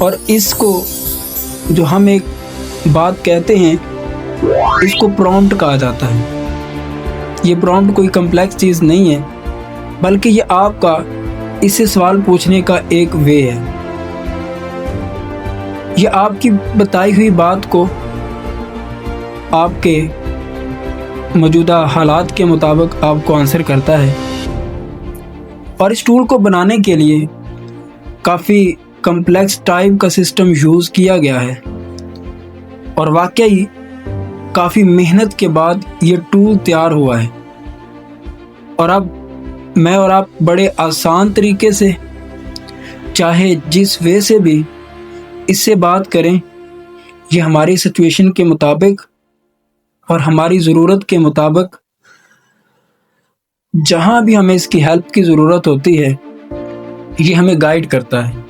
और इसको जो हम एक बात कहते हैं, इसको प्रॉम्प्ट कहा जाता है। ये प्रॉम्प्ट कोई कम्प्लेक्स चीज़ नहीं है, बल्कि ये आपका इससे सवाल पूछने का एक वे है। ये आपकी बताई हुई बात को आपके मौजूदा हालात के मुताबिक आपको आंसर करता है। और इस टूल को बनाने के लिए काफ़ी कम्प्लेक्स टाइप का सिस्टम यूज़ किया गया है और वाकई काफ़ी मेहनत के बाद ये टूल तैयार हुआ है। और अब मैं और आप बड़े आसान तरीके से, चाहे जिस वे से भी इससे बात करें, ये हमारी सिचुएशन के मुताबिक और हमारी ज़रूरत के मुताबिक जहाँ भी हमें इसकी हेल्प की ज़रूरत होती है, ये हमें गाइड करता है।